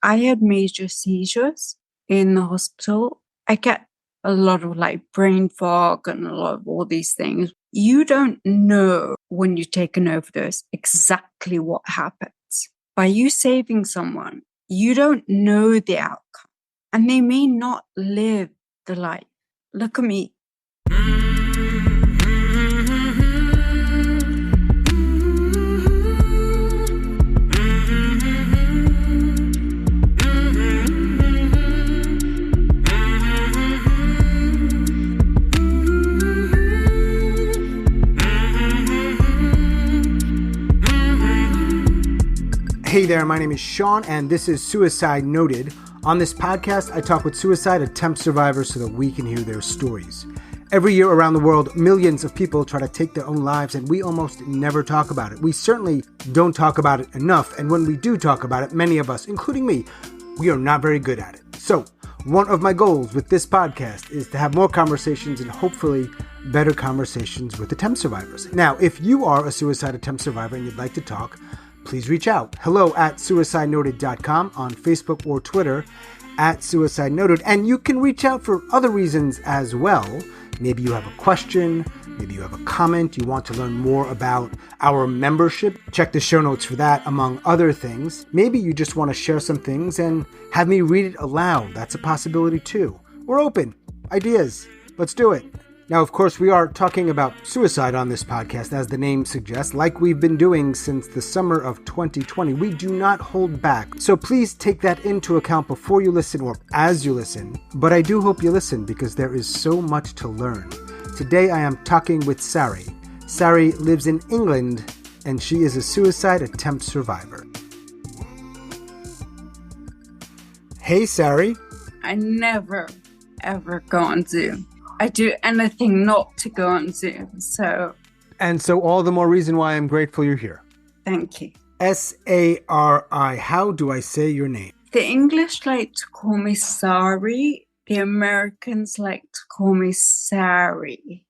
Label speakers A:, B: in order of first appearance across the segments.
A: I had major seizures in the hospital. I get a lot of like brain fog and a lot of all these things. You don't know when you take an overdose exactly what happens. By you saving someone, you don't know the outcome, and they may not live the life. Look at me.
B: Hey there, my name is Sean, and this is Suicide Noted. On this podcast, I talk with suicide attempt survivors so that we can hear their stories. Every year around the world, millions of people try to take their own lives, and we almost never talk about it. We certainly don't talk about it enough, and when we do talk about it, many of us, including me, we are not very good at it. So, one of my goals with this podcast is to have more conversations and hopefully better conversations with attempt survivors. Now, if you are a suicide attempt survivor and you'd like to talk, please reach out. hello@suicidenoted.com, on Facebook or Twitter @suicidenoted. And you can reach out for other reasons as well. Maybe you have a question, maybe you have a comment, you want to learn more about our membership. Check the show notes for that, among other things. Maybe you just want to share some things and have me read it aloud. That's a possibility too. We're open. Ideas. Let's do it. Now, of course, we are talking about suicide on this podcast, as the name suggests, like we've been doing since the summer of 2020. We do not hold back. So please take that into account before you listen or as you listen. But I do hope you listen because there is so much to learn. Today, I am talking with Sari. Sari lives in England, and she is a suicide attempt survivor. Hey, Sari.
A: I never, ever go on Zoom. I do anything not to go on Zoom,
B: And so all the more reason why I'm grateful you're here.
A: Thank you.
B: Sari, how do I say your name?
A: The English like to call me Sari. The Americans like to call me Sari.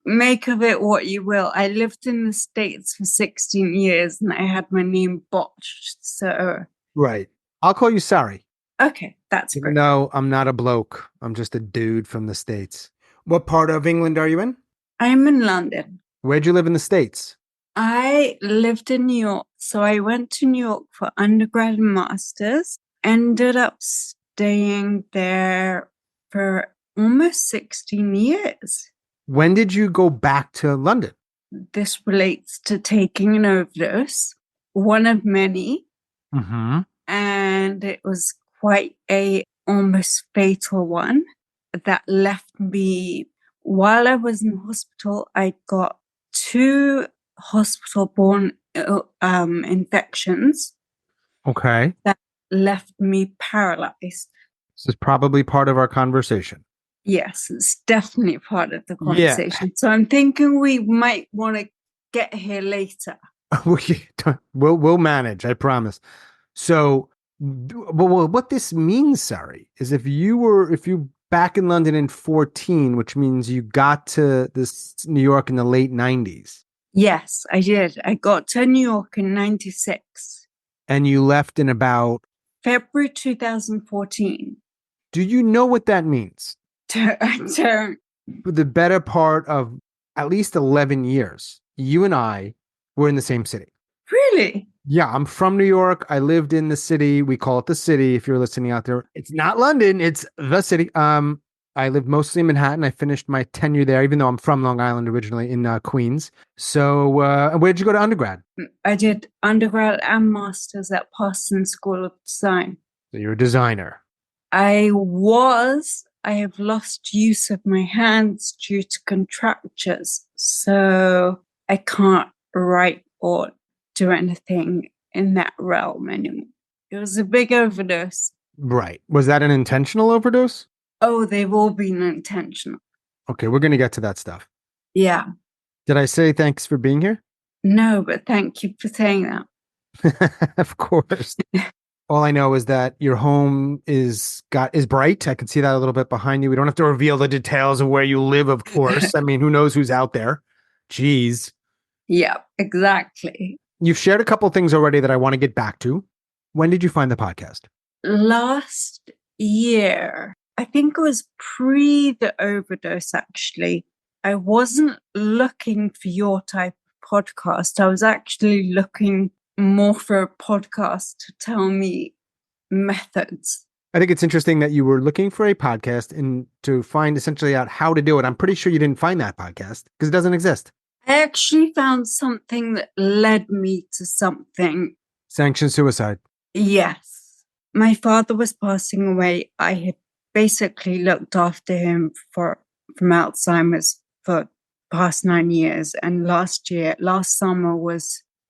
A: Make of it what you will. I lived in the States for 16 years and I had my name botched, so...
B: Right. I'll call you Sari.
A: Okay, that's great.
B: No, I'm not a bloke. I'm just a dude from the States. What part of England are you in?
A: I'm in London.
B: Where'd you live in the States?
A: I lived in New York. So I went to New York for undergrad and masters. Ended up staying there for almost 16 years.
B: When did you go back to London?
A: This relates to taking an overdose. One of many.
B: Mm-hmm.
A: And it was quite a almost fatal one that left me while I was in hospital. I got 2 hospital-borne infections.
B: Okay.
A: That left me paralyzed.
B: This is probably part of our conversation.
A: Yes, it's definitely part of the conversation. Yeah. So I'm thinking we might want to get here later.
B: We'll manage, I promise. So, well, what this means, Sari, is if you back in London in 14, which means you got to this New York in the late 90s.
A: Yes, I did. I got to New York in 96.
B: And you left in about
A: February 2014.
B: Do you know what that means?
A: I don't.
B: For the better part of at least 11 years, you and I were in the same city.
A: Really?
B: Yeah, I'm from New York. I lived in the city. We call it the city. If you're listening out there, it's not London. It's the city. I lived mostly in Manhattan. I finished my tenure there, even though I'm from Long Island originally, in Queens. So where did you go to undergrad?
A: I did undergrad and masters at Parsons School of Design.
B: So you're a designer.
A: I have lost use of my hands due to contractures. So I can't write or do anything in that realm anymore. It was a big overdose.
B: Right. Was that an intentional overdose?
A: Oh, they've all been intentional.
B: Okay, we're going to get to that stuff.
A: Yeah.
B: Did I say thanks for being here?
A: No, but thank you for saying that.
B: Of course. All I know is that your home is bright. I can see that a little bit behind you. We don't have to reveal the details of where you live, of course. I mean, who knows who's out there? Jeez.
A: Yeah, exactly.
B: You've shared a couple things already that I want to get back to. When did you find the podcast?
A: Last year, I think it was pre the overdose, actually. I wasn't looking for your type of podcast. I was actually looking more for a podcast to tell me methods.
B: I think it's interesting that you were looking for a podcast and to find essentially out how to do it. I'm pretty sure you didn't find that podcast because it doesn't exist.
A: I actually found something that led me to something.
B: Sanctioned suicide.
A: Yes. My father was passing away. I had basically looked after him from Alzheimer's for past 9 years. And last summer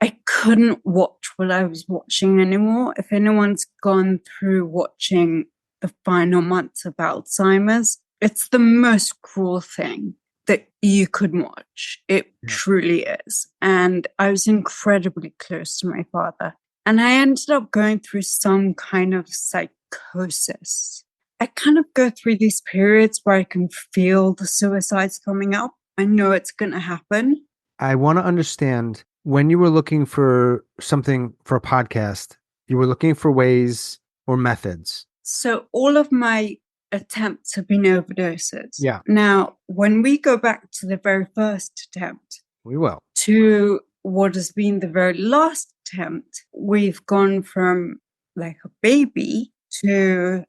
A: I couldn't watch what I was watching anymore. If anyone's gone through watching the final months of Alzheimer's, it's the most cruel thing that you could watch. It truly is. And I was incredibly close to my father. And I ended up going through some kind of psychosis. I kind of go through these periods where I can feel the suicides coming up. I know it's going to happen.
B: I want to understand, when you were looking for something for a podcast, you were looking for ways or methods.
A: So all of my attempts have been overdoses.
B: Yeah.
A: Now, when we go back to the very first attempt,
B: We will.
A: to what has been the very last attempt, we've gone from like a baby to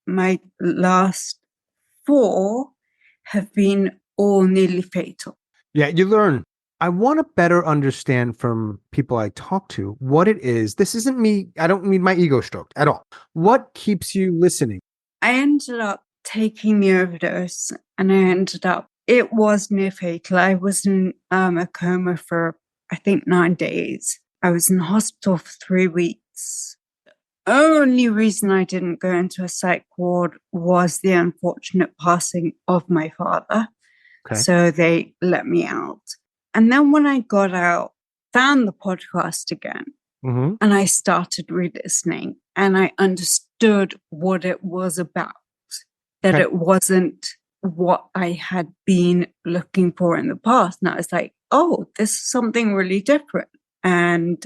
A: my last 4 have been all nearly fatal.
B: Yeah, you learn. I want to better understand from people I talk to what it is. This isn't me. I don't need my ego stroked at all. What keeps you listening?
A: I ended up taking the overdose and it was near fatal. I was in a coma for, I think, 9 days. I was in hospital for 3 weeks. The only reason I didn't go into a psych ward was the unfortunate passing of my father.
B: Okay.
A: So they let me out. And then when I got out, found the podcast again, and I started re-listening, and I understood what it was about, that it wasn't what I had been looking for in the past. And I was like, oh, this is something really different. And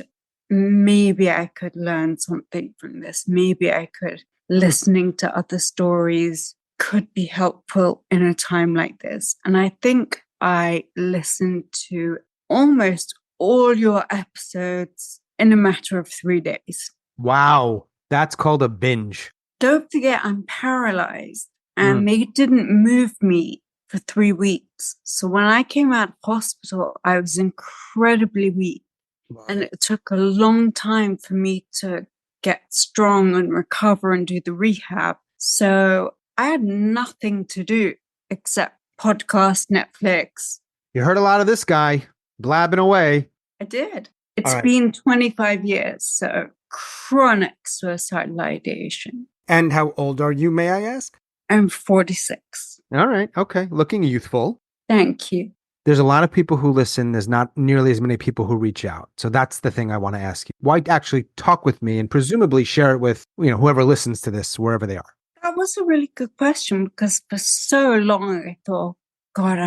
A: maybe I could learn something from this. Maybe I could, listening to other stories could be helpful in a time like this. And I think I listened to almost all your episodes in a matter of 3 days.
B: Wow. That's called a binge.
A: Don't forget, I'm paralyzed and they didn't move me for 3 weeks. So when I came out of hospital, I was incredibly weak. Wow. And it took a long time for me to get strong and recover and do the rehab. So I had nothing to do except podcast, Netflix.
B: You heard a lot of this guy blabbing away.
A: I did. It's been 25 years, so chronic suicidal ideation.
B: And how old are you, may I ask?
A: I'm 46.
B: All right. Okay. Looking youthful.
A: Thank you.
B: There's a lot of people who listen. There's not nearly as many people who reach out. So that's the thing I want to ask you. Why actually talk with me and presumably share it with, whoever listens to this, wherever they are?
A: That was a really good question because for so long I thought, God,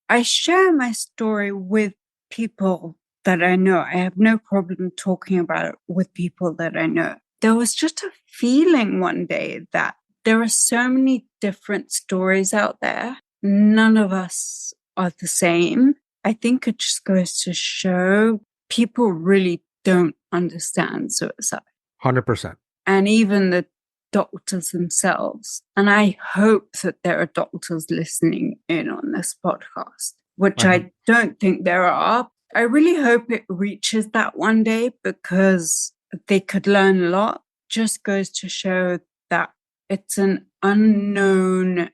A: I share my story with people that I know. I have no problem talking about it with people that I know. There was just a feeling one day that there are so many different stories out there. None of us are the same. I think it just goes to show people really don't understand suicide.
B: 100%.
A: And even the doctors themselves. And I hope that there are doctors listening in on this podcast, which I don't think there are. I really hope it reaches that one day because they could learn a lot. Just goes to show that it's an unknown,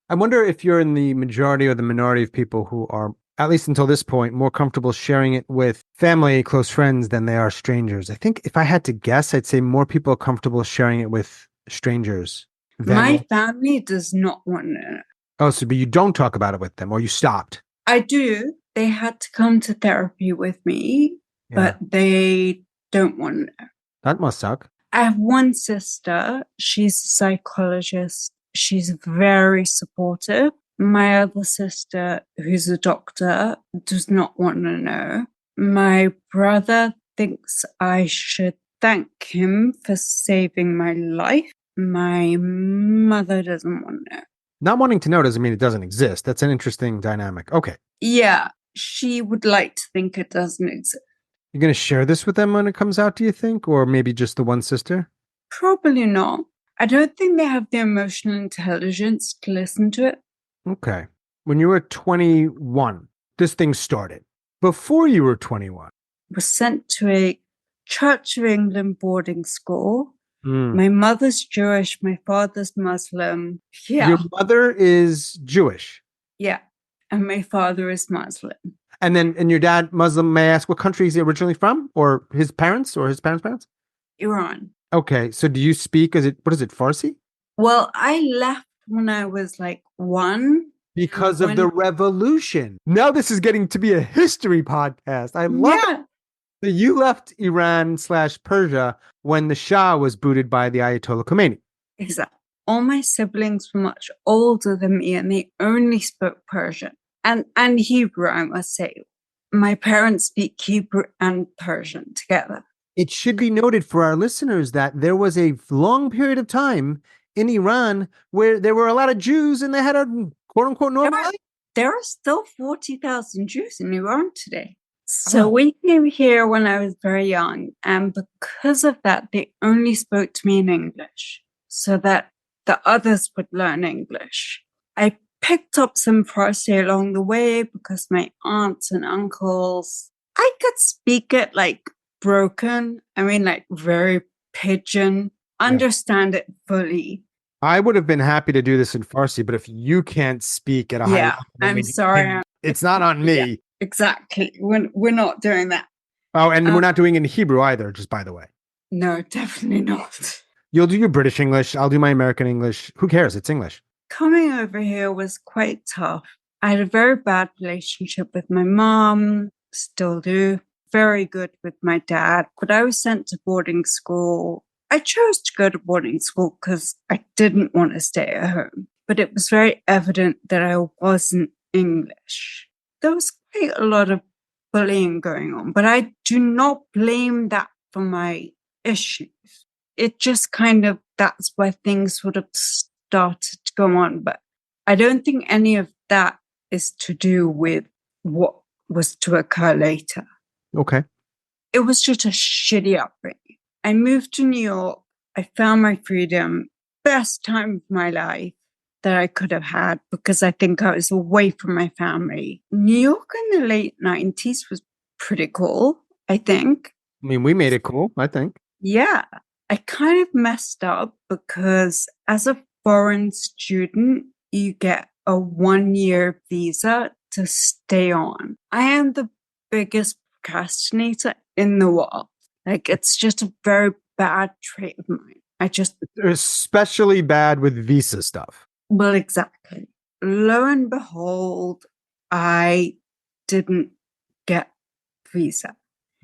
B: I wonder if you're in the majority or the minority of people who are, at least until this point, more comfortable sharing it with family, close friends than they are strangers. I think if I had to guess, I'd say more people are comfortable sharing it with strangers.
A: My family does not want to know.
B: Oh, but you don't talk about it with them, or you stopped?
A: I do. They had to come to therapy with me, but they don't want to know.
B: That must suck.
A: I have one sister. She's a psychologist. She's very supportive. My other sister, who's a doctor, does not want to know. My brother thinks I should thank him for saving my life. My mother doesn't want to know.
B: Not wanting to know doesn't mean it doesn't exist. That's an interesting dynamic. Okay.
A: Yeah, she would like to think it doesn't exist.
B: You're going to share this with them when it comes out, do you think? Or maybe just the one sister?
A: Probably not. I don't think they have the emotional intelligence to listen to it.
B: Okay. When you were 21, this thing started. Before you were 21.
A: Was sent to a Church of England boarding school.
B: Mm.
A: My mother's Jewish, my father's Muslim. Yeah.
B: Your mother is Jewish.
A: Yeah. And my father is Muslim.
B: And your dad Muslim. May I ask what country is he originally from? Or his parents or his parents' parents?
A: Iran.
B: Okay. So do you speak, what is it, Farsi?
A: Well, I left when I was like 1.
B: Because of the revolution. Now this is getting to be a history podcast. I love it. So you left Iran/Persia when the Shah was booted by the Ayatollah Khomeini.
A: Exactly. All my siblings were much older than me and they only spoke Persian and Hebrew, I must say. My parents speak Hebrew and Persian together.
B: It should be noted for our listeners that there was a long period of time in Iran where there were a lot of Jews and they had a quote-unquote normal life.
A: There are still 40,000 Jews in Iran today. So we came here when I was very young, and because of that, they only spoke to me in English so that the others would learn English. I picked up some Farsi along the way because my aunts and uncles, I could speak it like broken. I mean, like very pidgin, understand it fully.
B: I would have been happy to do this in Farsi, but if you can't speak at a high level,
A: I'm sorry.
B: It's not on me.
A: Yeah, exactly. We're not doing that.
B: Oh, and we're not doing it in Hebrew either, just by the way.
A: No, definitely not.
B: You'll do your British English. I'll do my American English. Who cares? It's English.
A: Coming over here was quite tough. I had a very bad relationship with my mom, still do. Very good with my dad. But I was sent to boarding school. I chose to go to boarding school because I didn't want to stay at home. But it was very evident that I wasn't English. There was quite a lot of bullying going on, but I do not blame that for my issues. It just kind of, that's where things would have started to go on. But I don't think any of that is to do with what was to occur later.
B: Okay.
A: It was just a shitty upbringing. I moved to New York. I found my freedom. Best time of my life that I could have had because I think I was away from my family. New York in the late 90s was pretty cool, I think.
B: I mean, we made it cool, I think.
A: Yeah. I kind of messed up because as a foreign student, you get a 1-year visa to stay on. I am the biggest procrastinator in the world. Like, it's just a very bad trait of mine. It's
B: especially bad with visa stuff.
A: Well, exactly. Lo and behold, I didn't get visa.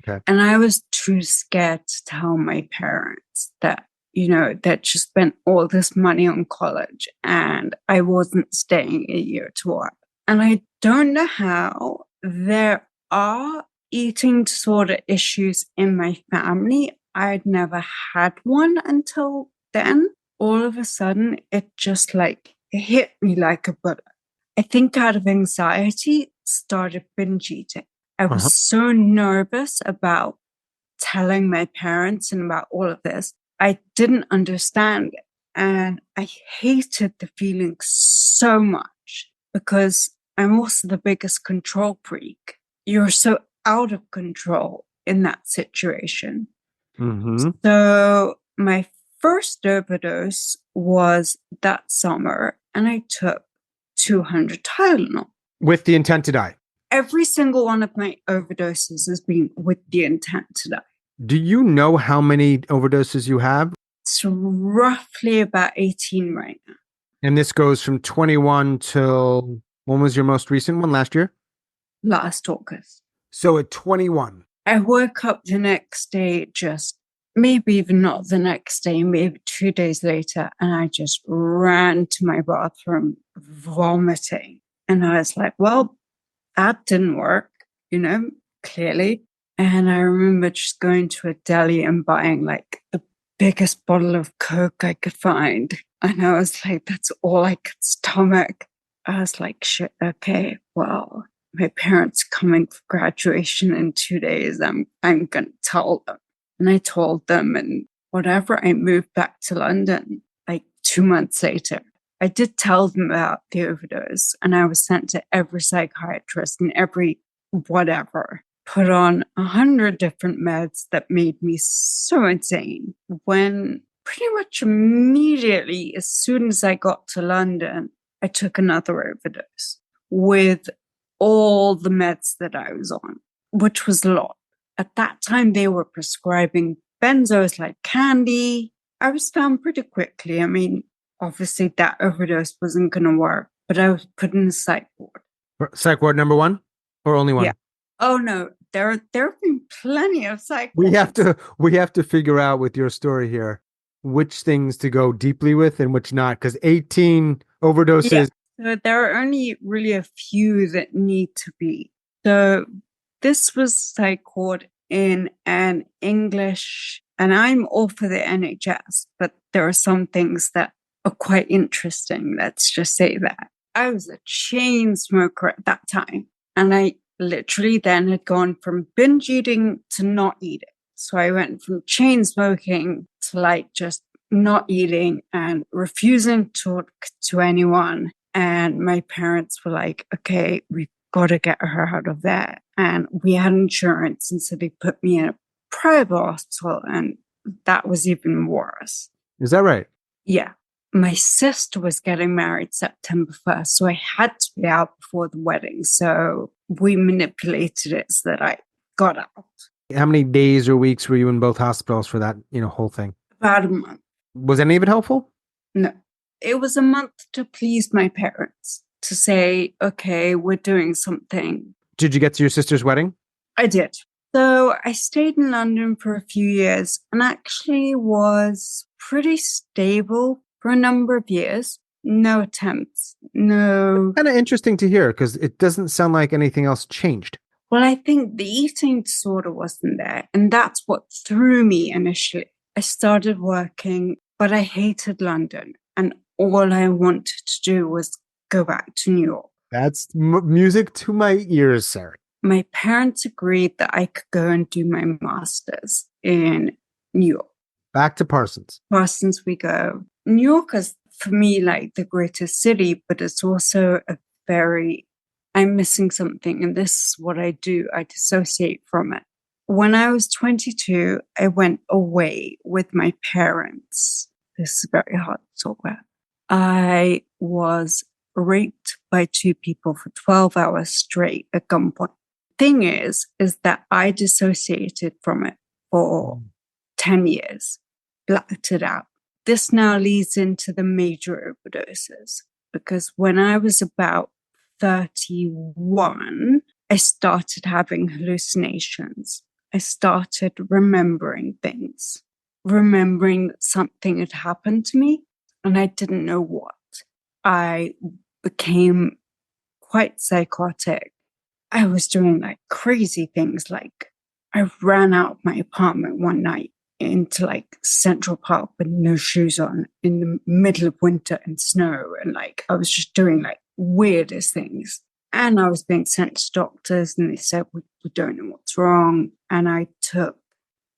B: Okay.
A: And I was too scared to tell my parents that, that just spent all this money on college and I wasn't staying a year to work. And I don't know how. There are eating disorder issues in my family. I'd never had one until then. All of a sudden, it just it hit me like a bullet. I think out of anxiety, started binge eating. I was so nervous about telling my parents and about all of this. I didn't understand it. And I hated the feeling so much because I'm also the biggest control freak. You're so out of control in that situation.
B: Mm-hmm.
A: So my first overdose was that summer, and I took 200 Tylenol.
B: With the intent to die?
A: Every single one of my overdoses has been with the intent to die.
B: Do you know how many overdoses you have?
A: It's roughly about 18 right now.
B: And this goes from 21 till, when was your most recent one? Last year?
A: Last August.
B: So at 21.
A: I woke up the next day, just maybe even not the next day, maybe 2 days later, and I just ran to my bathroom vomiting. And I was like, well, that didn't work, clearly. And I remember just going to a deli and buying like the biggest bottle of Coke I could find. And I was like, that's all I could stomach. I was like, shit, okay, well, my parents coming for graduation in 2 days. I'm gonna tell them. And I told them, and whatever, I moved back to London like 2 months later. I did tell them about the overdose, and I was sent to every psychiatrist and every whatever, put on 100 different meds that made me so insane. When pretty much immediately, as soon as I got to London, I took another overdose with all the meds that I was on, which was a lot. At that time, they were prescribing benzos like candy. I was found pretty quickly. I mean, obviously, that overdose wasn't going to work, but I was put in a psych ward.
B: Psych ward number one or only one?
A: Yeah. Oh no, there have been plenty of psych
B: We
A: wards.
B: have to figure out with your story here which things to go deeply with and which not, because 18 overdoses.
A: Yeah. So there are only really a few that need to be. So this was psych ward in an English, and I'm all for the NHS, but there are some things that are quite interesting. Let's just say that. I was a chain smoker at that time, and I literally then had gone from binge eating to not eating. So I went from chain smoking to like just not eating and refusing to talk to anyone. And my parents were like, okay, we've got to get her out of there. And we had insurance. And so they put me in a private hospital. And that was even worse.
B: Is that right?
A: Yeah. My sister was getting married September 1st. So I had to be out before the wedding. So we manipulated it so that I got out.
B: How many days or weeks were you in both hospitals for that, whole thing?
A: About a month.
B: Was any of it helpful?
A: No. It was a month to please my parents, to say, okay, we're doing something.
B: Did you get to your sister's wedding?
A: I did. So I stayed in London for a few years and actually was pretty stable for a number of years. No attempts, no.
B: Kind of interesting to hear because it doesn't sound like anything else changed.
A: Well, I think the eating disorder wasn't there. And that's what threw me initially. I started working, but I hated London. And all I wanted to do was go back to New York.
B: That's music to my ears, Sari.
A: My parents agreed that I could go and do my master's in New York.
B: Back to Parsons.
A: Parsons we go. New York is, for me, like the greatest city, but it's also I'm missing something. And this is what I do. I dissociate from it. When I was 22, I went away with my parents. This is very hard to talk about. I was raped by two people for 12 hours straight at gunpoint. Thing is that I dissociated from it for 10 years, blacked it out. This now leads into the major overdoses, because when I was about 31, I started having hallucinations. I started remembering things, remembering that something had happened to me, and I didn't know what. I became quite psychotic. I was doing like crazy things. Like I ran out of my apartment one night into like Central Park with no shoes on in the middle of winter and snow. And like I was just doing like weirdest things. And I was being sent to doctors and they said, we don't know what's wrong. And I took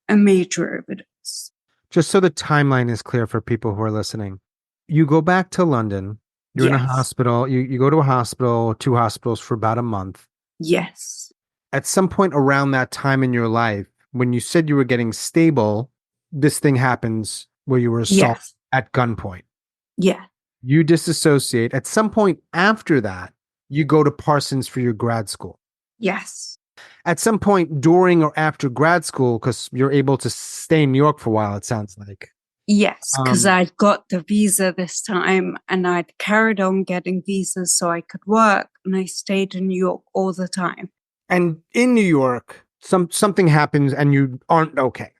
A: a major overdose.
B: Just so the timeline is clear for people who are listening. You go back to London. You're in a hospital. You go to a hospital, 2 hospitals for about a month.
A: Yes.
B: At some point around that time in your life, when you said you were getting stable, this thing happens where you were assaulted at gunpoint.
A: Yeah.
B: You disassociate. At some point after that, you go to Parsons for your grad school.
A: Yes.
B: At some point during or after grad school, because you're able to stay in New York for a while, it sounds like.
A: Yes, because I'd got the visa this time and I'd carried on getting visas so I could work, and I stayed in New York all the time.
B: And in New York, something happens and you aren't okay.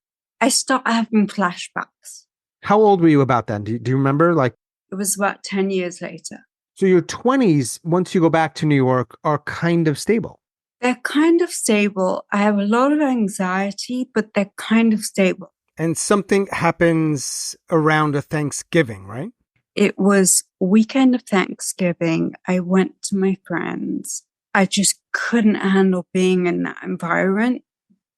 A: I start having flashbacks.
B: How old were you about then? Do you remember? Like,
A: it was about 10 years later.
B: So your 20s, once you go back to New York, are kind of stable.
A: They're kind of stable. I have a lot of anxiety, but they're kind of stable.
B: And something happens around a Thanksgiving, right?
A: It was weekend of Thanksgiving. I went to my friends. I just couldn't handle being in that environment.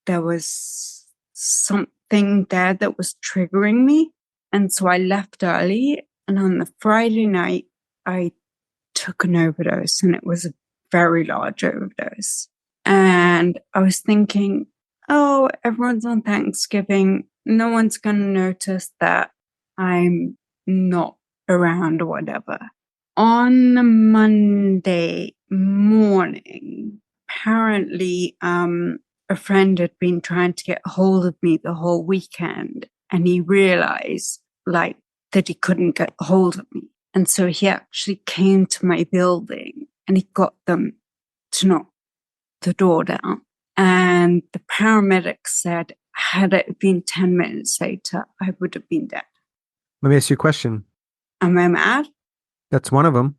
A: There was something there that was triggering me. And so I left early. And on the Friday night, I took an overdose, and it was a very large overdose. And I was thinking, oh, everyone's on Thanksgiving. No one's going to notice that I'm not around or whatever. On the Monday morning, apparently, a friend had been trying to get hold of me the whole weekend, and he realized that he couldn't get hold of me. And so he actually came to my building and he got them to knock the door down. And the paramedics said, had it been 10 minutes later, I would have been dead.
B: Let me ask you a question.
A: Am I mad?
B: That's one of them.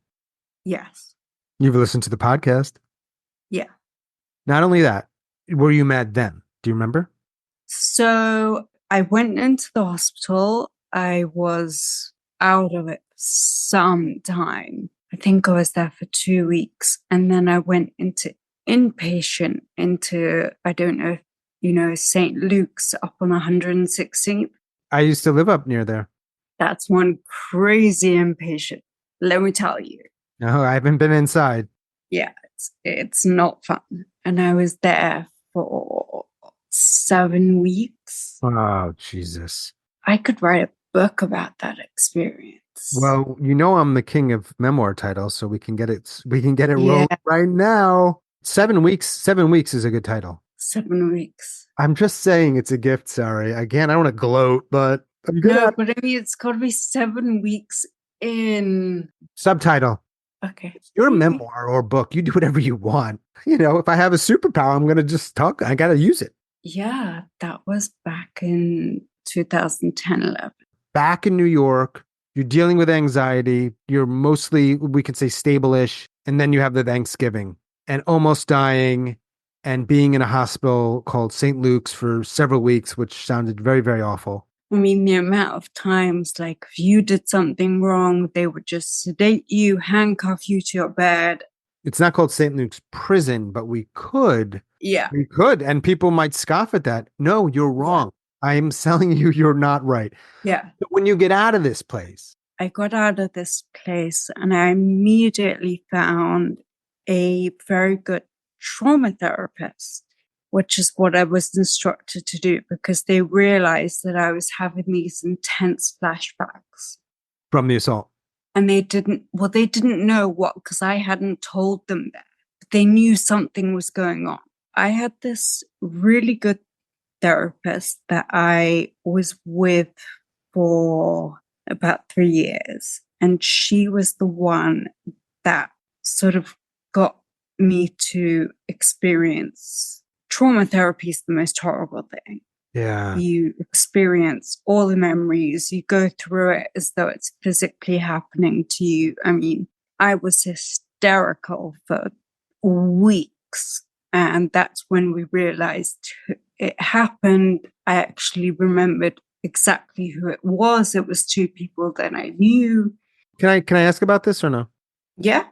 A: Yes.
B: You've listened to the podcast.
A: Yeah.
B: Not only that, were you mad then? Do you remember?
A: So I went into the hospital. I was out of it some time. I think I was there for 2 weeks. And then I went into inpatient into, I don't know if you know, St. Luke's up on 116th.
B: I used to live up near there.
A: That's one crazy inpatient. Let me tell you.
B: No, I haven't been inside.
A: Yeah, it's not fun. And I was there for 7 weeks.
B: Oh, Jesus.
A: I could write a book about that experience.
B: Well, you know I'm the king of memoir titles, so we can get it rolling right now. 7 weeks. 7 weeks is a good title.
A: 7 weeks.
B: I'm just saying it's a gift, Sari. Again, I don't want to gloat, but I'm good at it.
A: But I mean, it's got to be 7 weeks in.
B: Subtitle.
A: Okay.
B: It's your memoir or book. You do whatever you want. You know, if I have a superpower, I'm going to just talk. I got to use it.
A: Yeah, that was back in 2010, 11.
B: Back in New York, you're dealing with anxiety. You're mostly, we can say, stable-ish. And then you have the Thanksgiving and almost dying and being in a hospital called St. Luke's for several weeks, which sounded very, very awful.
A: I mean, the amount of times, like, if you did something wrong, they would just sedate you, handcuff you to your bed.
B: It's not called St. Luke's prison, but we could.
A: Yeah.
B: We could. And people might scoff at that. No, you're wrong. I am telling you, you're not right.
A: Yeah.
B: But when you get out of this place.
A: I got out of this place and I immediately found a very good trauma therapist, which is what I was instructed to do because they realized that I was having these intense flashbacks.
B: From the assault.
A: And they didn't know what, because I hadn't told them that. But they knew something was going on. I had this really good therapist that I was with for about 3 years. And she was the one that sort of got me to experience trauma therapy is the most horrible thing.
B: Yeah.
A: You experience all the memories. You go through it as though it's physically happening to you. I mean, I was hysterical for weeks. And that's when we realized it happened. I actually remembered exactly who it was. It was 2 people that I knew.
B: Can I ask about this or no?
A: Yeah.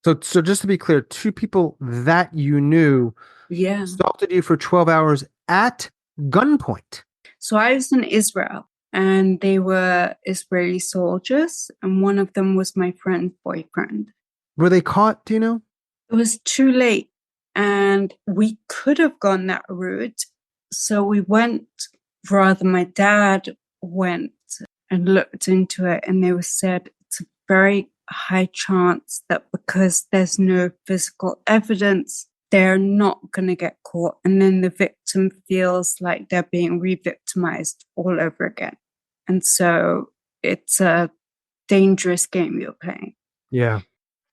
B: So just to be clear, 2 people that you knew assaulted you for 12 hours at gunpoint.
A: So I was in Israel and they were Israeli soldiers and one of them was my friend's boyfriend.
B: Were they caught, do you know?
A: It was too late and we could have gone that route. So we went, rather my dad went and looked into it and they said it's a very high chance that because there's no physical evidence, they're not going to get caught. And then the victim feels like they're being re-victimized all over again. And so it's a dangerous game you're playing.
B: Yeah.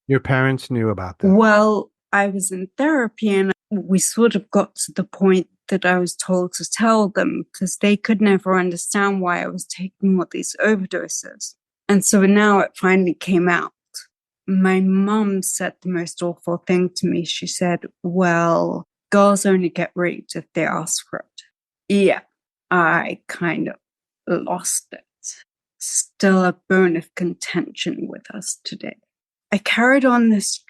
B: Your parents knew about that.
A: Well, I was in therapy and we sort of got to the point that I was told to tell them because they could never understand why I was taking all these overdoses. And so now it finally came out. my mum said the most awful thing to me. She said, well, girls only get raped if they ask for it. Yeah, I kind of lost it. Still a bone of contention with us today. I carried on this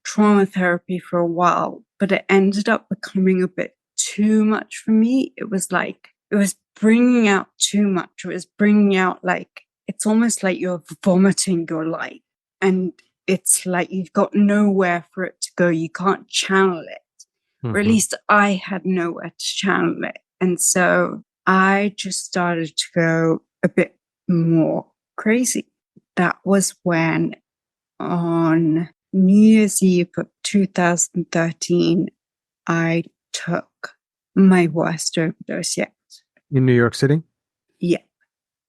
A: trauma therapy for a while, but it ended up becoming a bit too much for me. It was bringing out too much. It was bringing out it's almost like you're vomiting your life, and it's like you've got nowhere for it to go. You can't channel it.
B: Mm-hmm.
A: Or at least I had nowhere to channel it. And so I just started to go a bit more crazy. That was when on New Year's Eve of 2013, I took my worst overdose yet.
B: In New York City?
A: Yeah.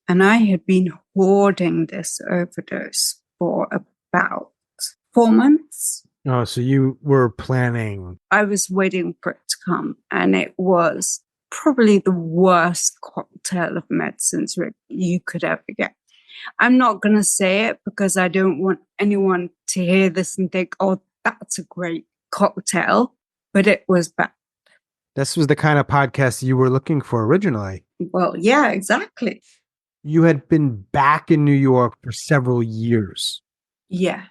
A: And I had been hoarding this overdose for about 4 months.
B: Oh, so you were planning.
A: I was waiting for it to come, and it was probably the worst cocktail of medicines you could ever get. I'm not going to say it because I don't want anyone to hear this and think, oh, that's a great cocktail, but it was bad.
B: This was the kind of podcast you were looking for originally.
A: Well, yeah, exactly.
B: You had been back in New York for several years.
A: Yeah.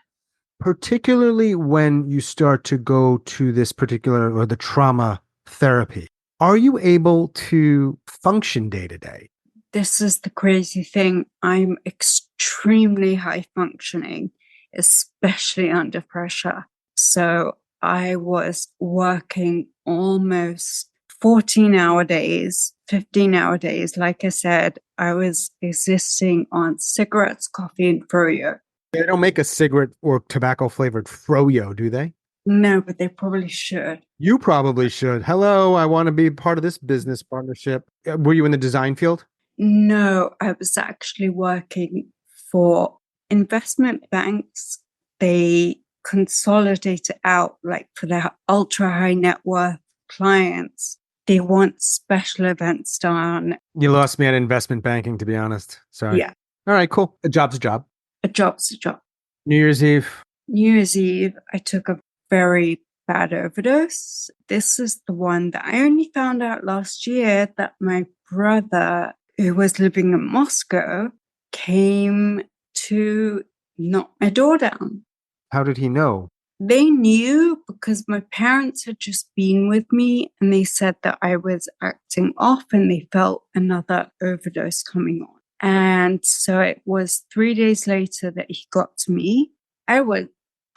B: Particularly when you start to go to this particular or the trauma therapy. Are you able to function day to day?
A: This is the crazy thing. I'm extremely high functioning, especially under pressure. So I was working almost 14-hour days, 15-hour days. Like I said, I was existing on cigarettes, coffee, and froyo.
B: They don't make a cigarette or tobacco flavored froyo, do they?
A: No, but they probably should.
B: You probably should. Hello, I want to be part of this business partnership. Were you in the design field?
A: No, I was actually working for investment banks. They consolidate it out for their ultra high net worth clients. They want special events done.
B: You lost me at investment banking, to be honest. Sorry.
A: Yeah.
B: All right, cool. A job's a job.
A: A job's a job.
B: New Year's Eve.
A: New Year's Eve, I took a very bad overdose. This is the one that I only found out last year that my brother, who was living in Moscow, came to knock my door down.
B: How did he know?
A: They knew because my parents had just been with me and they said that I was acting off and they felt another overdose coming on. And so it was 3 days later that he got to me. I was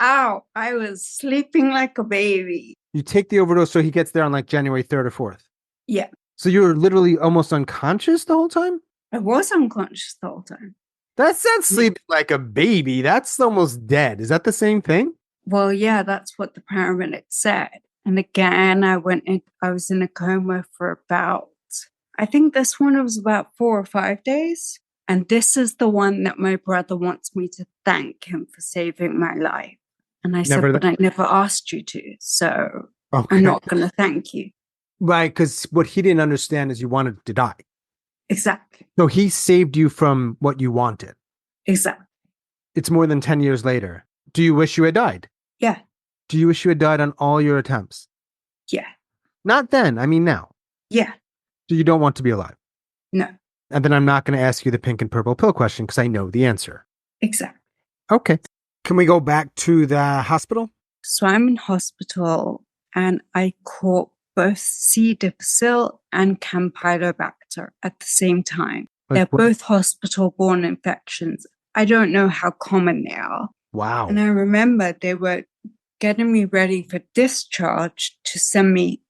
A: out. I was sleeping like a baby.
B: You take the overdose so he gets there on January 3rd or 4th?
A: Yeah.
B: So you were literally almost unconscious the whole time?
A: I was unconscious the whole time.
B: That's not sleeping like a baby. That's almost dead. Is that the same thing?
A: Well, yeah, that's what the paramedic said. And again, I was in a coma for about, I think this one was about 4 or 5 days. And this is the one that my brother wants me to thank him for saving my life. And I said, but I never asked you to. So I'm not going to thank you.
B: Right, because what he didn't understand is you wanted to die.
A: Exactly.
B: So he saved you from what you wanted.
A: Exactly.
B: It's more than 10 years later. Do you wish you had died?
A: Yeah.
B: Do you wish you had died on all your attempts?
A: Yeah.
B: Not then. I mean now.
A: Yeah.
B: So you don't want to be alive?
A: No.
B: And then I'm not going to ask you the pink and purple pill question because I know the answer.
A: Exactly.
B: Okay. Can we go back to the hospital?
A: So I'm in hospital and I caught both C. difficile and Campylobacter at the same time. They're both hospital-borne infections. I don't know how common they are.
B: Wow.
A: And I remember they were getting me ready for discharge to send me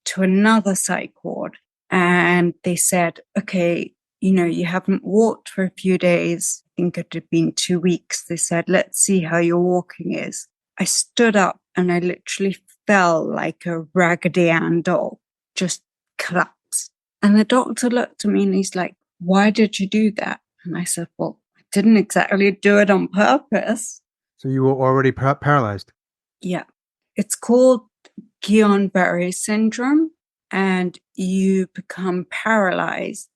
A: to another psych ward. And they said, okay, you haven't walked for a few days. I think it had been 2 weeks. They said, let's see how your walking is. I stood up and I literally fell like a Raggedy Ann doll, just collapsed. And the doctor looked at me and he's like, why did you do that? And I said, well, I didn't exactly do it on purpose.
B: So you were already paralyzed?
A: Yeah. It's called Guillain-Barré syndrome, and you become paralyzed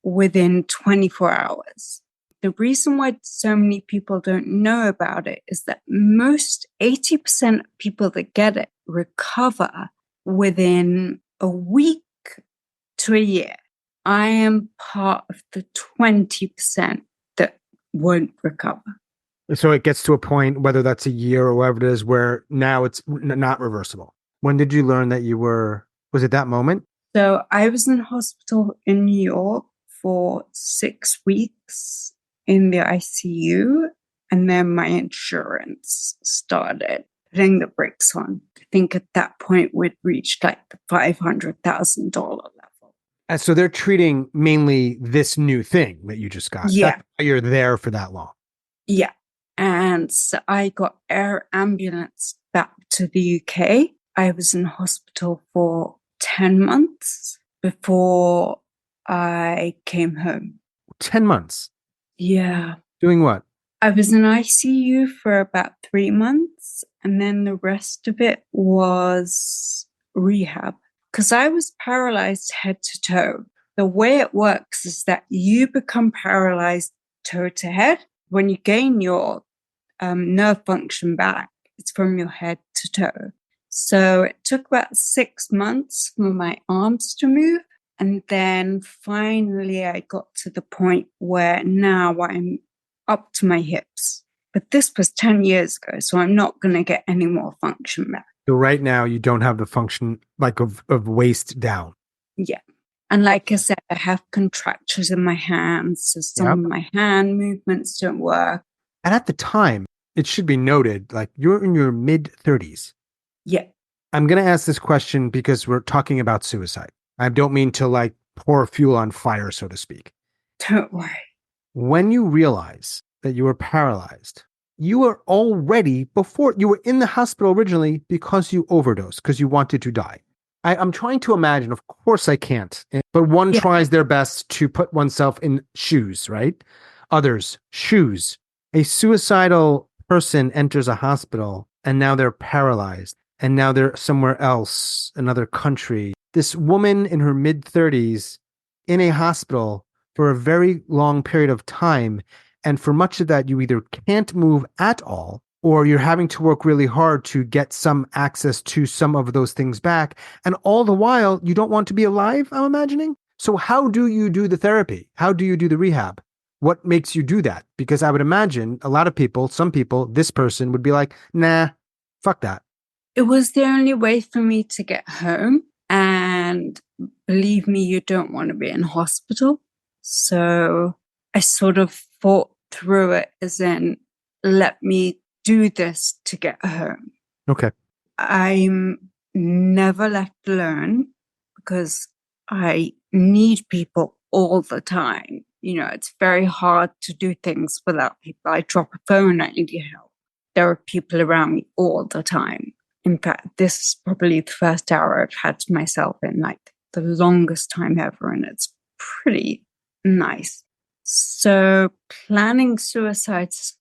A: within 24 hours. The reason why so many people don't know about it is that most 80% of people that get it recover within a week to a year. I am part of the 20% that won't recover.
B: So it gets to a point, whether that's a year or whatever it is, where now it's not reversible. When did you learn that was it that moment?
A: So I was in hospital in New York for 6 weeks in the ICU. And then my insurance started putting the brakes on. I think at that point we'd reached like the $500,000 level.
B: And so they're treating mainly this new thing that you just got.
A: Yeah.
B: That's why you're there for that long.
A: Yeah. And so I got air ambulance back to the UK. I was in hospital for 10 months before I came home.
B: 10 months?
A: Yeah.
B: Doing what?
A: I was in ICU for about 3 months, and then the rest of it was rehab. Because I was paralyzed head to toe. The way it works is that you become paralyzed toe to head. When you gain your nerve function back, it's from your head to toe. So it took about 6 months for my arms to move. And then finally I got to the point where now I'm up to my hips. But this was 10 years ago, so I'm not going to get any more function back.
B: So right now you don't have the function like of waist down.
A: Yeah. And like I said, I have contractures in my hands. So some of my hand movements don't work.
B: And at the time, it should be noted, like you're in your mid 30s.
A: Yeah.
B: I'm going to ask this question because we're talking about suicide. I don't mean to like pour fuel on fire, so to speak.
A: Don't worry.
B: When you realize that you were paralyzed, you were already before you were in the hospital originally because you overdosed, because you wanted to die. I'm trying to imagine, of course I can't, but one tries their best to put oneself in shoes, right? Others, shoes. A suicidal person enters a hospital and now they're paralyzed and now they're somewhere else, another country. This woman in her mid 30s in a hospital for a very long period of time. And for much of that, you either can't move at all, or you're having to work really hard to get some access to some of those things back. And all the while, you don't want to be alive, I'm imagining. So how do you do the therapy? How do you do the rehab? What makes you do that? Because I would imagine a lot of people, some people, this person would be like, nah, fuck that.
A: It was the only way for me to get home. And believe me, you don't want to be in hospital. So I sort of fought through it, as in, let me do this to get home.
B: Okay.
A: I'm never left alone because I need people all the time. You know, it's very hard to do things without people. I drop a phone, I need your help. There are people around me all the time. In fact, this is probably the first hour I've had to myself in like the longest time ever, and it's pretty nice. So planning suicides.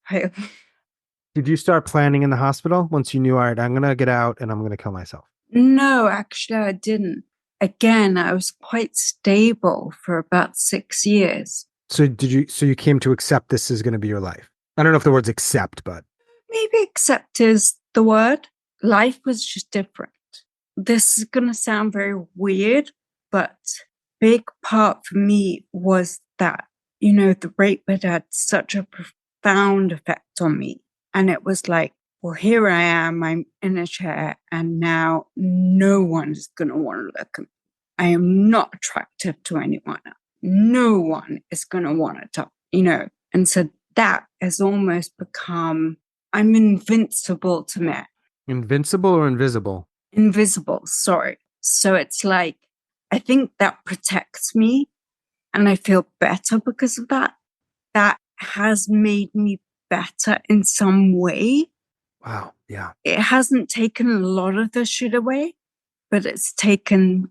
B: Did you start planning in the hospital once you knew, all right, I'm going to get out and I'm going to kill myself?
A: No, actually, I didn't. Again, I was quite stable for about 6 years.
B: So you came to accept this is going to be your life? I don't know if the word's accept, but
A: maybe accept is the word. Life was just different. This is going to sound very weird, but big part for me was that, you know, the rape had such a profound effect on me. And it was like, well, here I am, I'm in a chair, and now no one is going to want to look at me. I am not attractive to anyone. No one is going to want to talk, you know. And so that has almost become, I'm invincible to men.
B: Invincible or invisible?
A: Invisible, sorry. So it's like, I think that protects me, and I feel better because of that. That has made me better in some way.
B: Wow. Yeah.
A: It hasn't taken a lot of the shit away, but it's taken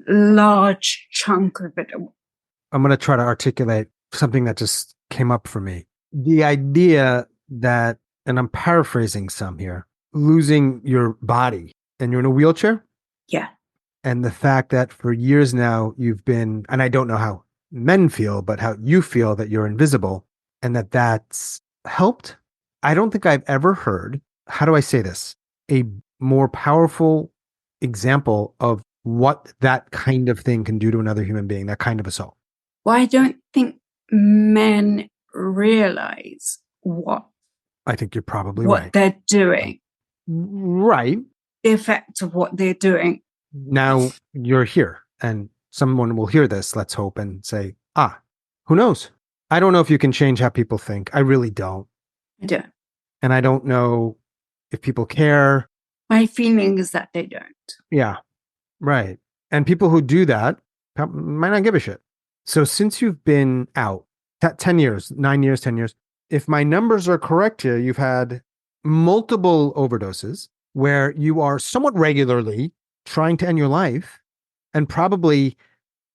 A: a large chunk of it away.
B: I'm going to try to articulate something that just came up for me. The idea that, and I'm paraphrasing some here, losing your body and you're in a wheelchair.
A: Yeah.
B: And the fact that for years now you've been, and I don't know how men feel, but how you feel that you're invisible. and that's helped. I don't think I've ever heard, how do I say this? A more powerful example of what that kind of thing can do to another human being, that kind of assault.
A: Well, I don't think men realize
B: I think you're probably
A: what
B: right.
A: they're doing,
B: Right.
A: the effect of what they're doing.
B: Now you're here and someone will hear this, let's hope, and say, who knows? I don't know if you can change how people think. I really don't.
A: I don't.
B: And I don't know if people care.
A: My feeling is that they don't.
B: Yeah, right. And people who do that might not give a shit. So since you've been out, 10 years, 9 years, 10 years, if my numbers are correct here, you've had multiple overdoses where you are somewhat regularly trying to end your life. And probably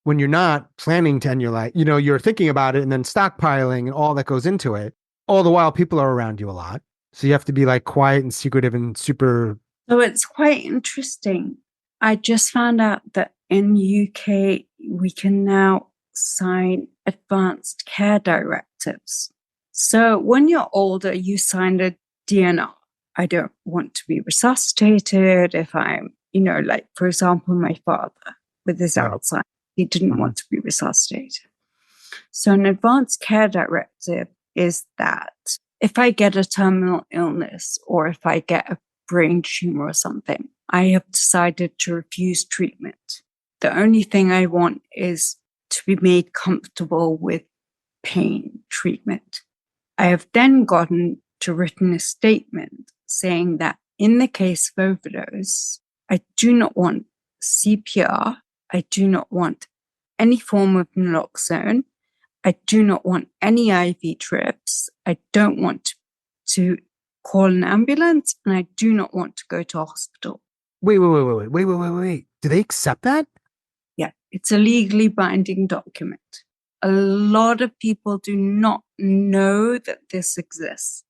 B: when you're not planning to end your life, you're thinking about it and then stockpiling and all that goes into it. All the while, people are around you a lot. So you have to be like quiet and secretive and super.
A: So it's quite interesting. I just found out that in UK, we can now sign advanced care directives. So when you're older, you sign a DNR. I don't want to be resuscitated if I'm, like, for example, my father with his Alzheimer's, he didn't want to be resuscitated. So an advanced care directive is that if I get a terminal illness or if I get a brain tumor or something, I have decided to refuse treatment. The only thing I want is to be made comfortable with pain treatment. I have then gotten to written a statement saying that in the case of overdose, I do not want CPR. I do not want any form of naloxone. I do not want any IV trips. I don't want to call an ambulance, and I do not want to go to hospital.
B: Wait. Do they accept that?
A: Yeah, it's a legally binding document. A lot of people do not know that this exists.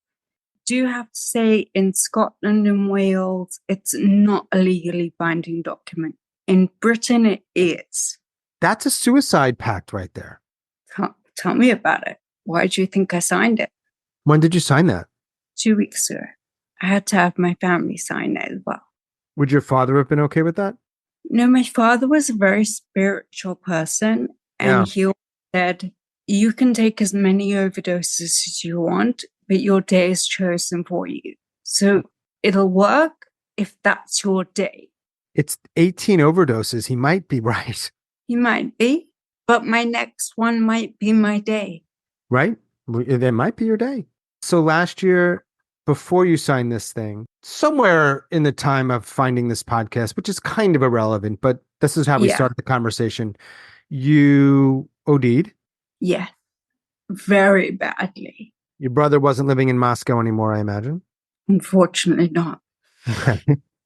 A: Do you have to say in Scotland and Wales, it's not a legally binding document. In Britain, it is.
B: That's a suicide pact right there.
A: Tell me about it. Why do you think I signed it?
B: When did you sign that?
A: 2 weeks ago. I had to have my family sign it as well.
B: Would your father have been okay with that?
A: No, my father was a very spiritual person, and he said, you can take as many overdoses as you want, but your day is chosen for you. So it'll work if that's your day.
B: It's 18 overdoses. He might be right.
A: He might be, but my next one might be my day.
B: Right? It might be your day. So last year, before you signed this thing, somewhere in the time of finding this podcast, which is kind of irrelevant, but this is how we started the conversation, you OD'd.
A: Yeah, very badly.
B: Your brother wasn't living in Moscow anymore, I imagine.
A: Unfortunately not.
B: Okay.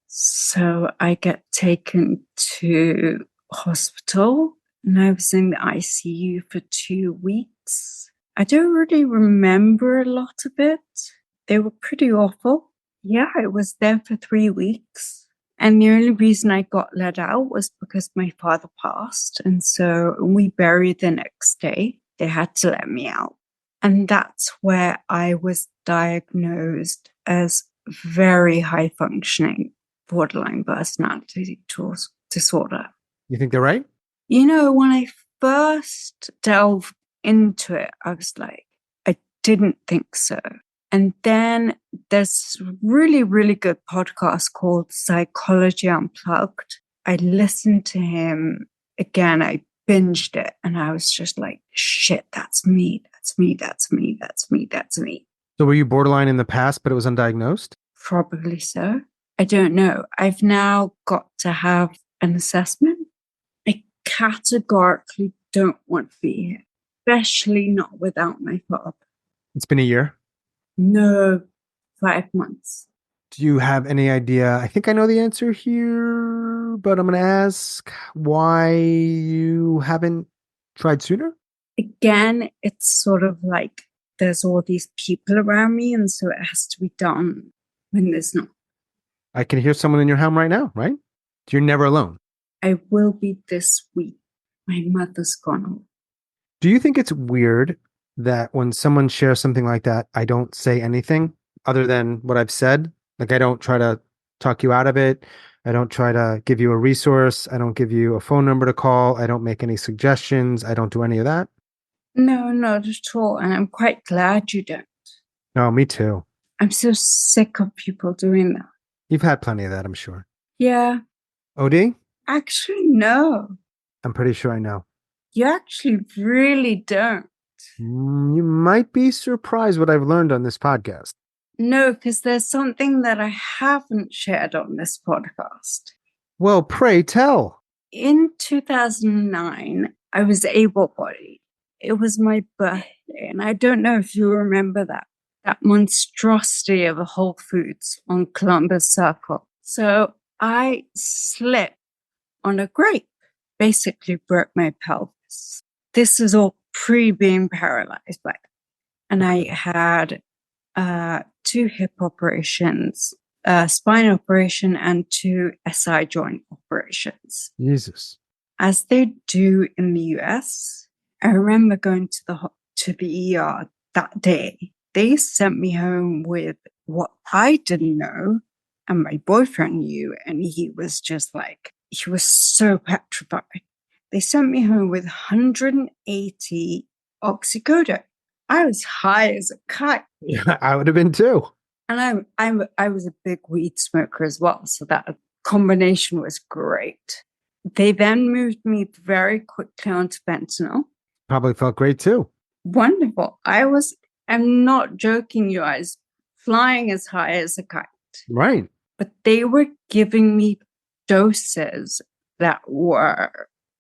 A: So I get taken to hospital and I was in the ICU for 2 weeks. I don't really remember a lot of it. They were pretty awful. Yeah, I was there for 3 weeks. And the only reason I got let out was because my father passed. And so we buried the next day. They had to let me out. And that's where I was diagnosed as very high functioning borderline personality disorder.
B: You think they're right?
A: When I first delved into it, I was like, I didn't think so. And then there's a really, really good podcast called Psychology Unplugged. I listened to him again. I binged it and I was just like, shit, that's me. That's me. That's me. That's me. That's me.
B: So were you borderline in the past, but it was undiagnosed?
A: Probably so. I don't know. I've now got to have an assessment. I categorically don't want to be here, especially not without my father.
B: It's been a year?
A: No, 5 months.
B: Do you have any idea? I think I know the answer here, but I'm going to ask why you haven't tried sooner?
A: Again, it's sort of like there's all these people around me, and so it has to be done when there's not.
B: I can hear someone in your home right now, right? You're never alone.
A: I will be this week. My mother's gone home.
B: Do you think it's weird that when someone shares something like that, I don't say anything other than what I've said. Like I don't try to talk you out of it. I don't try to give you a resource. I don't give you a phone number to call. I don't make any suggestions. I don't do any of that.
A: No, not at all. And I'm quite glad you don't.
B: No, me too.
A: I'm so sick of people doing that.
B: You've had plenty of that, I'm sure.
A: Yeah,
B: OD?
A: actually, no.
B: I'm pretty sure I know.
A: You actually really don't.
B: You might be surprised what I've learned on this podcast.
A: No, because there's something that I haven't shared on this podcast.
B: Well, pray tell.
A: In 2009, I was able-bodied. It was my birthday, and I don't know if you remember that monstrosity of a Whole Foods on Columbus Circle. So I slipped on a grape, basically broke my pelvis. This is all pre-being paralyzed by it. And I had 2 hip operations, a spine operation, and 2 SI joint operations.
B: Jesus.
A: As they do in the US, I remember going to the ER that day. They sent me home with what I didn't know, and my boyfriend knew, and he was just like, he was so petrified. They sent me home with 180 oxycodone. I was high as a kite.
B: Yeah, I would have been too.
A: And I was a big weed smoker as well, so that combination was great. They then moved me very quickly onto fentanyl.
B: Probably felt great too.
A: Wonderful. I'm not joking, you guys, flying as high as a kite.
B: Right.
A: But they were giving me doses that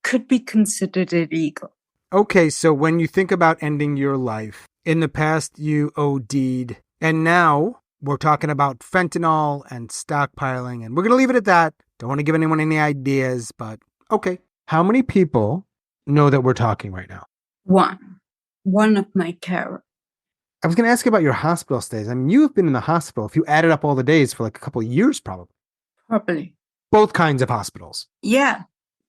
A: could be considered illegal.
B: Okay, so when you think about ending your life, in the past you OD'd, and now we're talking about fentanyl and stockpiling, and we're going to leave it at that. Don't want to give anyone any ideas, but okay. How many people know that we're talking right now?
A: One of my carers.
B: I was going to ask you about your hospital stays. I mean, you've been in the hospital, if you added up all the days, for like a couple of years, probably.
A: Probably.
B: Both kinds of hospitals.
A: Yeah.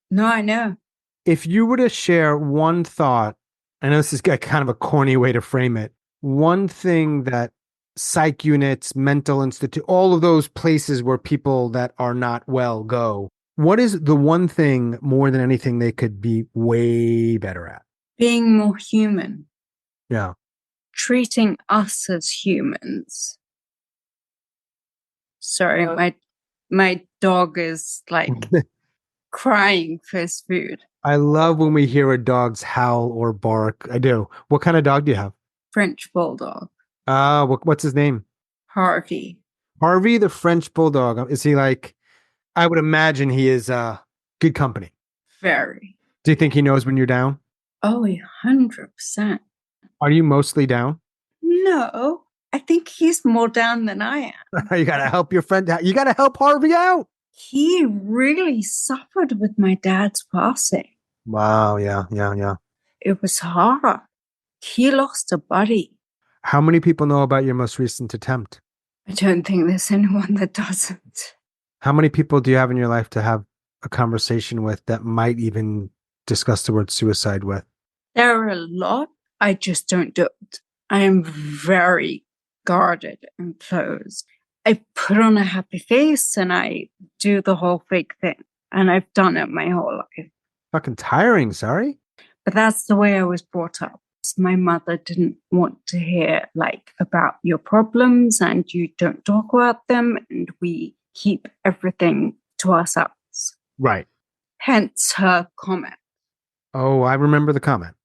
A: No, I know.
B: If you were to share one thought, I know this is kind of a corny way to frame it, one thing that psych units, mental institute, all of those places where people that are not well go, what is the one thing more than anything they could be way better at?
A: Being more human.
B: Yeah.
A: Treating us as humans. Sorry, my dog is like crying for his food.
B: I love when we hear a dog's howl or bark. I do. What kind of dog do you have?
A: French bulldog.
B: What's his name?
A: Harvey.
B: Harvey, the French bulldog. Is he like, I would imagine he is good company.
A: Very.
B: Do you think he knows when you're down?
A: Oh, 100%.
B: Are you mostly down?
A: No, I think he's more down than I am.
B: You got to help your friend out. You got to help Harvey out.
A: He really suffered with my dad's passing.
B: Wow. Yeah.
A: It was hard. He lost a buddy.
B: How many people know about your most recent attempt?
A: I don't think there's anyone that doesn't.
B: How many people do you have in your life to have a conversation with that might even discuss the word suicide with?
A: There are a lot. I just don't do it. I am very guarded and closed. I put on a happy face and I do the whole fake thing. And I've done it my whole life.
B: Fucking tiring, sorry.
A: But that's the way I was brought up. My mother didn't want to hear about your problems and you don't talk about them and we keep everything to ourselves.
B: Right.
A: Hence her comment.
B: Oh, I remember the comment.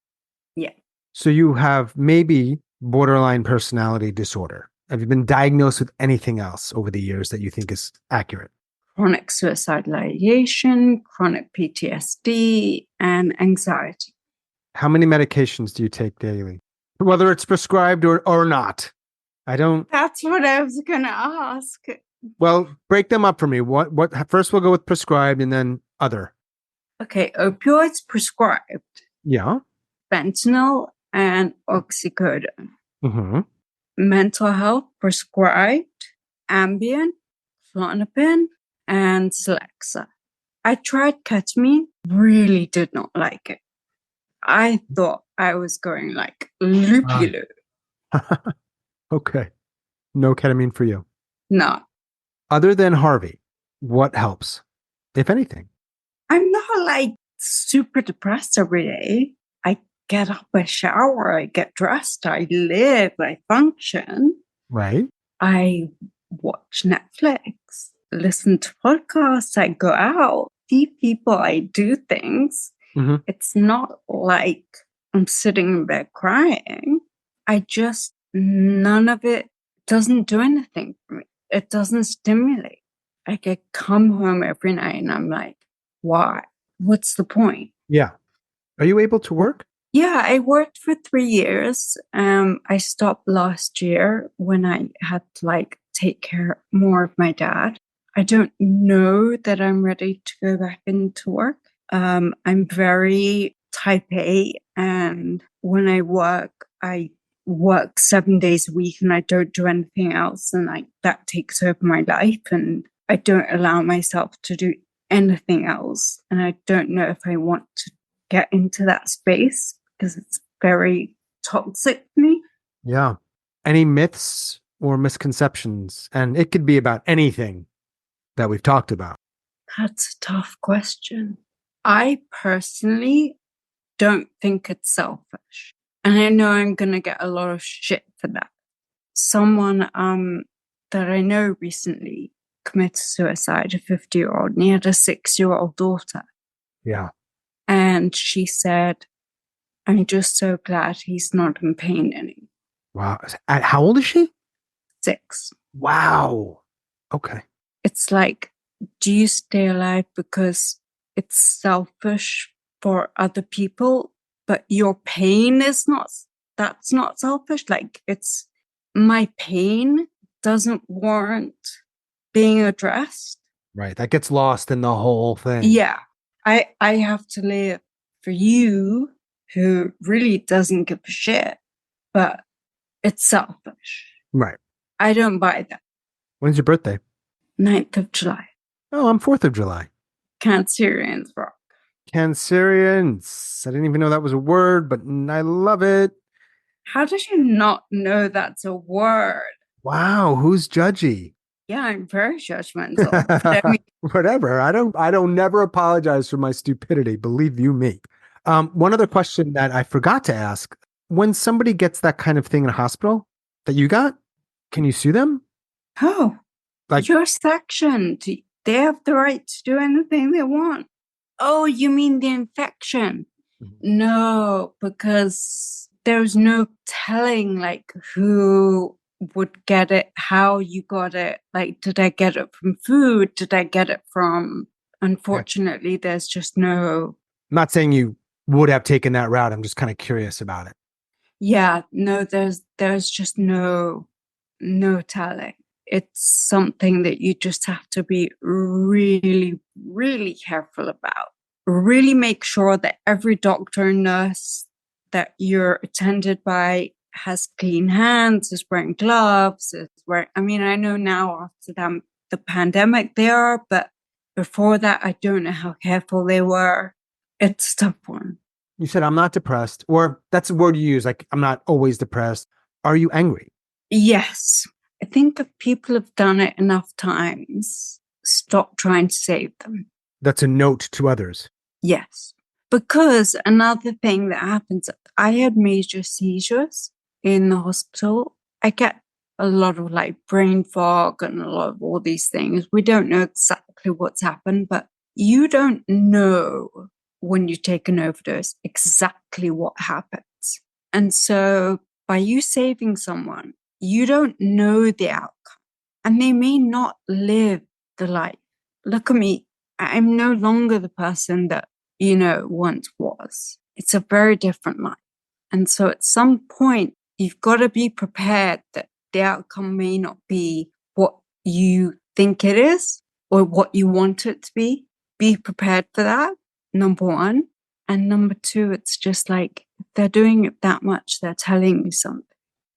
A: Yeah.
B: So you have maybe borderline personality disorder. Have you been diagnosed with anything else over the years that you think is accurate?
A: Chronic suicidal ideation, chronic PTSD, and anxiety.
B: How many medications do you take daily? Whether it's prescribed or not. I don't.
A: That's what I was going to ask.
B: Well, break them up for me. What? First we'll go with prescribed and then other.
A: Okay, opioids prescribed.
B: Yeah.
A: Fentanyl and oxycodone.
B: Mm-hmm.
A: Mental health prescribed Ambien, Klonopin, and Celexa. I tried ketamine, really did not like it. I thought I was going like loopy
B: Ah.
A: loop.
B: Okay. No ketamine for you.
A: No,
B: Other than Harvey, what helps, if anything?
A: I'm not like super depressed every day. I get up, I shower, I get dressed, I live, I function.
B: Right?
A: I watch Netflix, listen to podcasts, I go out, see people, I do things.
B: Mm-hmm.
A: It's not like I'm sitting in bed crying. None of it doesn't do anything for me. It doesn't stimulate. Like I come home every night and I'm like, why? What's the point?
B: Yeah. Are you able to work?
A: Yeah, I worked for 3 years. I stopped last year when I had to like take care more of my dad. I don't know that I'm ready to go back into work. I'm very type A, and when I work 7 days a week and I don't do anything else, and like that takes over my life, and I don't allow myself to do anything else. And I don't know if I want to get into that space because it's very toxic for me.
B: Yeah. Any myths or misconceptions? And it could be about anything that we've talked about.
A: That's a tough question. I personally don't think it's selfish. And I know I'm going to get a lot of shit for that. Someone that I know recently committed suicide, a 50-year-old, and he had a 6-year-old daughter.
B: Yeah.
A: And she said, I'm just so glad he's not in pain anymore.
B: Wow. How old is she?
A: 6.
B: Wow. Okay.
A: It's like, do you stay alive because it's selfish for other people, but your pain is not, that's not selfish. Like it's my pain doesn't warrant being addressed.
B: Right. That gets lost in the whole thing.
A: Yeah. I have to live for you who really doesn't give a shit, but it's selfish.
B: Right.
A: I don't buy that.
B: When's your birthday?
A: 9th of July.
B: Oh, I'm 4th of July.
A: Cancerians rock.
B: Cancerians. I didn't even know that was a word, but I love it.
A: How did you not know that's a word?
B: Wow. Who's judgy?
A: Yeah, I'm very judgmental. But I mean,
B: Whatever. I don't never apologize for my stupidity. Believe you me. One other question that I forgot to ask. When somebody gets that kind of thing in a hospital that you got, can you sue them?
A: oh,
B: Like,
A: your section. They have the right to do anything they want. Oh, you mean the infection? No, because there's no telling like who would get it, how you got it. Like, did I get it from food? Did I get it from? Unfortunately, there's just no.
B: I'm not saying you would have taken that route. I'm just kind of curious about it.
A: Yeah, no, there's just no telling. It's something that you just have to be really, really careful about. Really make sure that every doctor and nurse that you're attended by has clean hands, is wearing gloves, is wearing, I mean, I know now after the pandemic they are, but before that, I don't know how careful they were. It's a tough one.
B: You said I'm not depressed, or that's a word you use, like I'm not always depressed. Are you angry?
A: Yes. I think if people have done it enough times, stop trying to save them.
B: That's a note to others.
A: Yes. Because another thing that happens, I had major seizures in the hospital. I get a lot of like brain fog and a lot of all these things. We don't know exactly what's happened, but you don't know when you take an overdose exactly what happens. And so by you saving someone, you don't know the outcome and they may not live the life. Look at me. I'm no longer the person that, once was. It's a very different life. And so at some point, you've got to be prepared that the outcome may not be what you think it is or what you want it to be. Be prepared for that, number one. And number two, it's just like, if they're doing it that much, they're telling you something.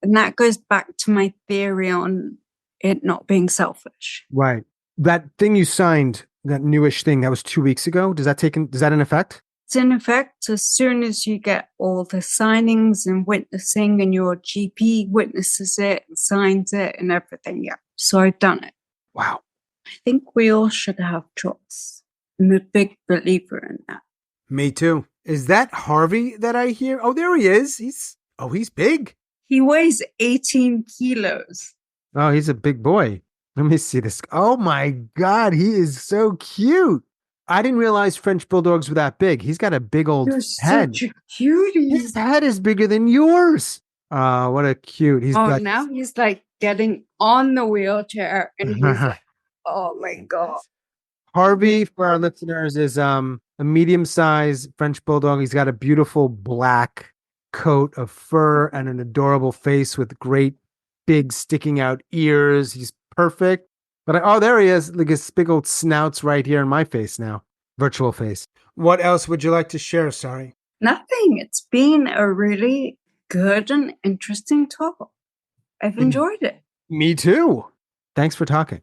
A: And that goes back to my theory on it not being selfish.
B: Right. That thing you signed, that newish thing, that was 2 weeks ago. Does that in effect?
A: It's in effect as soon as you get all the signings and witnessing, and your GP witnesses it and signs it and everything. Yeah. So I've done it.
B: Wow.
A: I think we all should have choice. I'm a big believer in that.
B: Me too. Is that Harvey that I hear? Oh, there he is. He's big.
A: He weighs 18 kilos.
B: Oh, he's a big boy. Let me see this. Oh my God, he is so cute. I didn't realize French Bulldogs were that big. He's got a big old
A: You're
B: head.
A: such a cutie.
B: His head is bigger than yours. What a cute.
A: Now he's like getting on the wheelchair and he's like, oh my God.
B: Harvey, for our listeners, is a medium-sized French Bulldog. He's got a beautiful black coat of fur and an adorable face with great big sticking out ears. He's perfect. But there he is. Like his big old snout's right here in my face now. Virtual face. What else would you like to share, Sari?
A: Nothing. It's been a really good and interesting talk. I've enjoyed it.
B: Me too. Thanks for talking.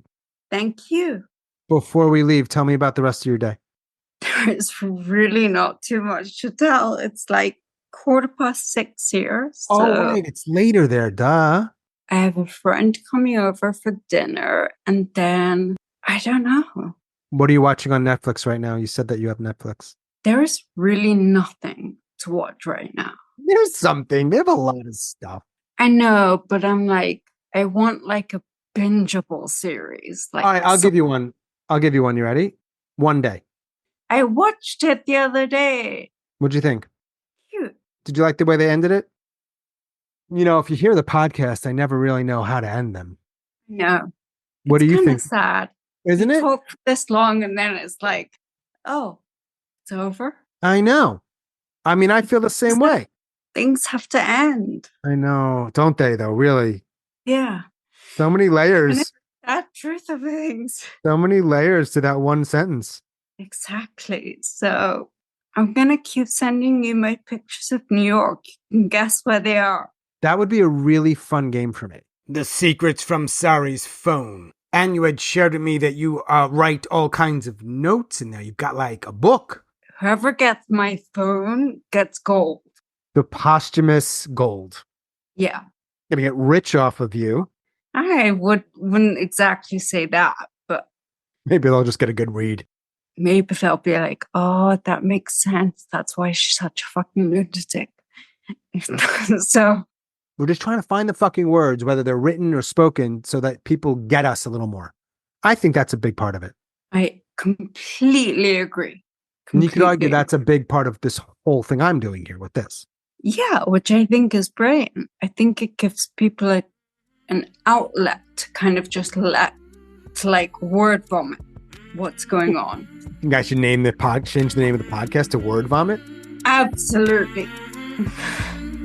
A: Thank you.
B: Before we leave, tell me about the rest of your day.
A: There is really not too much to tell. It's like 6:15 here. So
B: Oh, right. It's later there. Duh.
A: I have a friend coming over for dinner, and then I don't know.
B: What are you watching on Netflix right now? You said that you have Netflix.
A: There is really nothing to watch right now.
B: There's something. They have a lot of stuff.
A: I know, but I'm like, I want like a bingeable series. Like,
B: all right, I'll give you one. You ready? One Day.
A: I watched it the other day.
B: What'd you think?
A: Cute.
B: Did you like the way they ended it? You know, if you hear the podcast, I never really know how to end them.
A: No.
B: What do you think?
A: It's sad.
B: Isn't it?
A: Talk this long and then it's like, oh, it's over.
B: I know. I mean, I feel the same way.
A: Things have to end.
B: I know. Don't they, though? Really?
A: Yeah.
B: So many layers.
A: That truth of things.
B: So many layers to that one sentence.
A: Exactly. So I'm going to keep sending you my pictures of New York. You can guess where they are.
B: That would be a really fun game for me. The secrets from Sari's phone. And you had shared with me that you write all kinds of notes, and now you've got like a book.
A: Whoever gets my phone gets gold.
B: The posthumous gold.
A: Yeah.
B: Gonna get rich off of you.
A: I wouldn't exactly say that, but
B: maybe they'll just get a good read.
A: Maybe they'll be like, oh, that makes sense. That's why she's such a fucking lunatic. So
B: we're just trying to find the fucking words, whether they're written or spoken, so that people get us a little more. I think that's a big part of it.
A: I completely agree.
B: And you could argue that's a big part of this whole thing I'm doing here with this.
A: Yeah, which I think is brilliant. I think it gives people an outlet to kind of just like word vomit what's going on.
B: You guys should change the name of the podcast to Word Vomit.
A: Absolutely.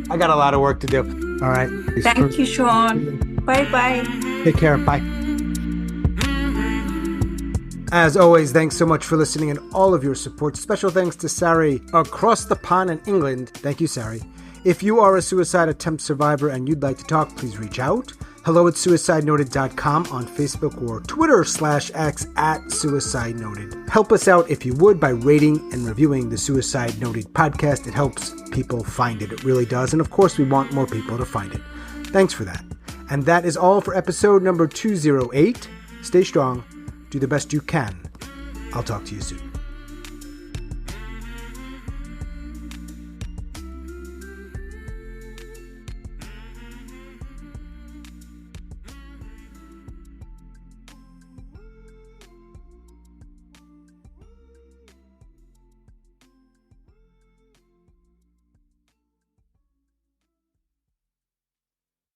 B: I got a lot of work to do. All right.
A: Thank you, Sean. Bye-bye.
B: Take care. Bye. As always, thanks so much for listening and all of your support. Special thanks to Sari across the pond in England. Thank you, Sari. If you are a suicide attempt survivor and you'd like to talk, please reach out. hello@suicidenoted.com on Facebook or Twitter/X @suicidenoted. Help us out if you would by rating and reviewing the Suicide Noted podcast. It helps people find it. It really does. And of course, we want more people to find it. Thanks for that. And that is all for episode number 208. Stay strong. Do the best you can. I'll talk to you soon.